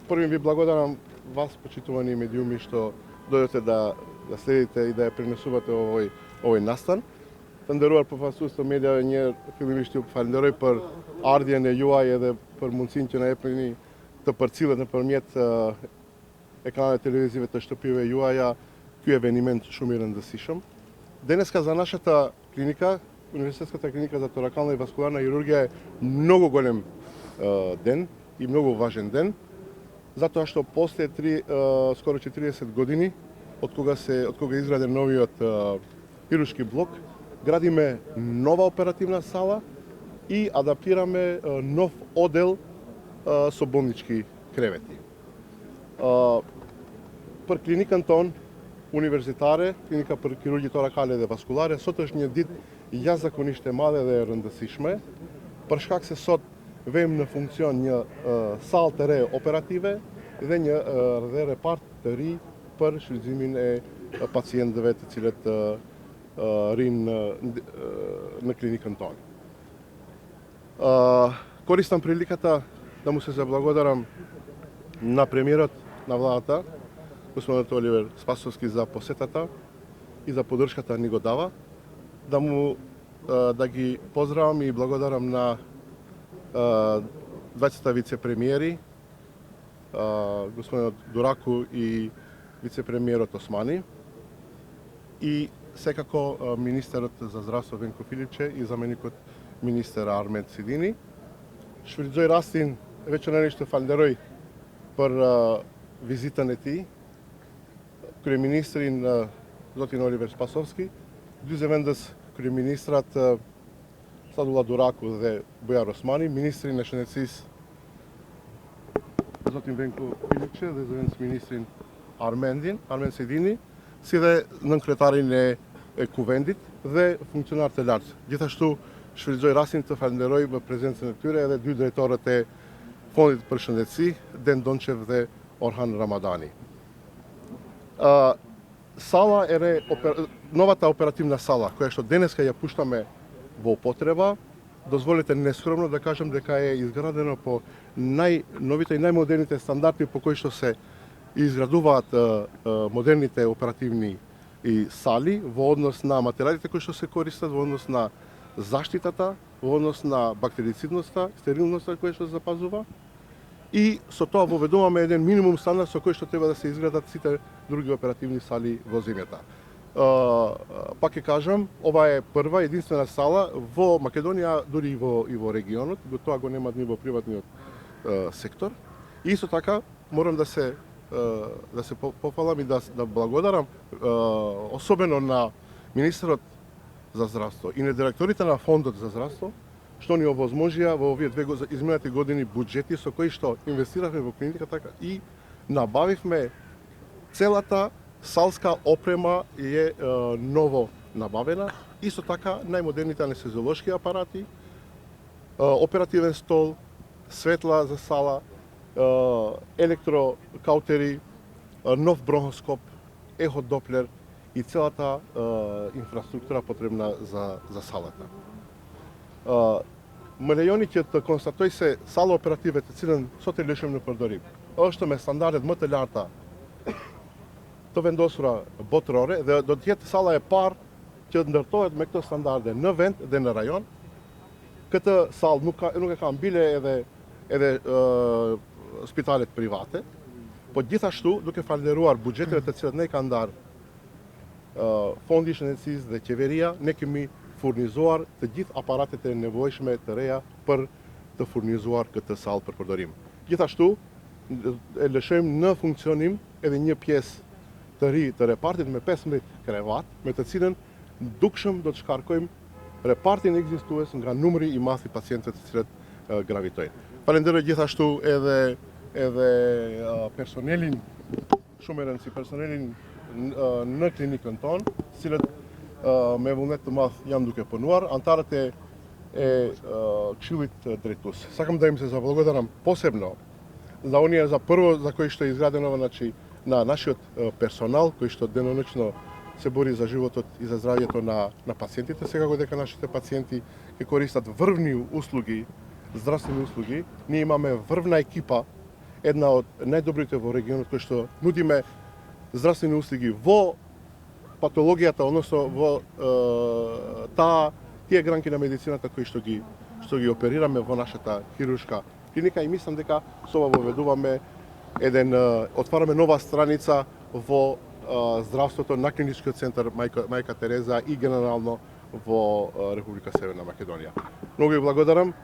првим ви благодарам вас, почитувани медиуми, што дојдете да следите и да ја пренесувате овој настан. Фалендеруар për fasues të mediave një fillimisht ju falenderoj për ardhjen e juaj edhe për mundësinë që na jepni të përcillet nëpërmjet екранeve телевизиве të shtëpive juaja ky eveniment shumë i rëndësishëm. Денеска за нашата клиника, Университетската клиника за торакална и васкуларна хирургија е многу голем ден и многу важен ден, затоа што после скоро 40 години од кога изграден новиот хируршки блок, градиме нова оперативна сала и адаптираме нов одел со болнички кревети. Për klinikën tonë universitare, klinika për kirurgji torakale dhe vaskulare, sot është një ditë jashtëzakonisht e madhe dhe e rëndësishme, për shkak se sot vëmë në funksion një sallë të re operative dhe një repart të ri për shfrytëzimin e pacientëve të cilët rinë në klinikën tonë. Користам приликата да му се заблагодарам на премиерот на владата, господинот Оливер Спасовски, за посетата и за поддршката ни го дава, да ги поздравам и благодарам на двајцата вице-премиери, господинот Дураку и вице-премиерот Османи, и секако министерот за здравство Венко Филипче и заменикот министер Армед Сидини. Швридзој Растин, веќе нешто фалендерој për vizitën e tij, kryeministrin zotin Oliver Spasovski, dy zëvendës kryeministrat Sadullah Duraku dhe Bujar Osmani, ministrin e shëndetësisë zotin Venko Filiqe dhe zëvendës ministrin Armend Sedini, si dhe nënkryetarin e kuvendit dhe funksionar të lartë. Gjithashtu shfrytëzoj rastin të falenderoj për prezencën e tyre edhe dy drejtorët e Fondit për Shëndetësi, Den Donçev dhe Orhan Ramadani. Sala e re, новата оперативна сала, која што денеска ја пуштаме во употреба, дозволете нескромно да кажам дека е изградена по најновите и најмодерните стандарди по кои што се изградуваат модерните оперативни сали во однос на материјалите кои што се користат, во однос на заштитата, во однос на бактерицидноста, стерилноста која што се запазува. И со тоа воведуваме еден минимум стандард со кој што треба да се изградат сите други оперативни сали во земјата. Пак ќе кажам, ова е прва единствена сала во Македонија, дури и во регионот, тоа го нема ни во приватниот сектор. И исто така морам да се пофалам и да благодарам особено на министерот за здравство и на директорите на Фондот за здравство, што ни овозможија во овие изминати години буџети со кои што инвестиравме во клиниката и набавивме целата салска опрема е ново набавена, исто така најмодерните анестезиолошки апарати, оперативен стол, светла за сала, електрокаутери, нов бронхоскоп, еходоплер и целата инфраструктура потребна за салата. Милионите констатој се сала оперативите cilën sot e lëshëm në përdorim. Është me standardet më të larta të vendosura botërore dhe do të jetë salla e parë që ndërtohet me këto standarde në vend dhe në rajon. Këtë sallë nuk e kanë bile edhe spitalet private, po gjithashtu duke falënderuar buxheteve të cilat ne kanë ndarë Fondi i Shëndetësisë dhe qeveria, ne kemi furnizuar të gjithë aparatet e nevojshme të reja për të furnizuar këtë sallë për përdorim. Gjithashtu e lëshojmë në funksionim edhe një pjesë të ri të repartit me 15 krevat, me të cilën dukshëm do të shkarkojmë repartin ekzistues nga numri i madh i pacientëve të cilët gravitojnë. Falenderoj gjithashtu edhe personelin shumë e rëndësishëm, personelin në klinikën tonë, cilët me vullnet të madh jam duke punuar, antarët e Këshillit drejtues. Sakam da im se zablagodaram posebno za Unija za prvo za koji što je izgradeno na našиот персонал, кој што деноночно се бори за животот и за здравјето на пациентите. Секако дека нашите пациенти ќе користат врвни услуги, здравствени услуги. Ние имаме врвна екипа една од најдобрите во регионот кој што нудиме здравствени услуги во патологијата, односно во тие гранки на медицината кои што ги оперираме во нашата хируршка клиника и мислам дека со ова воведуваме отвараме нова страница во здравството на клиничкиот центар Мајка Тереза и генерално во Република Северна Македонија. Многу ви благодарам.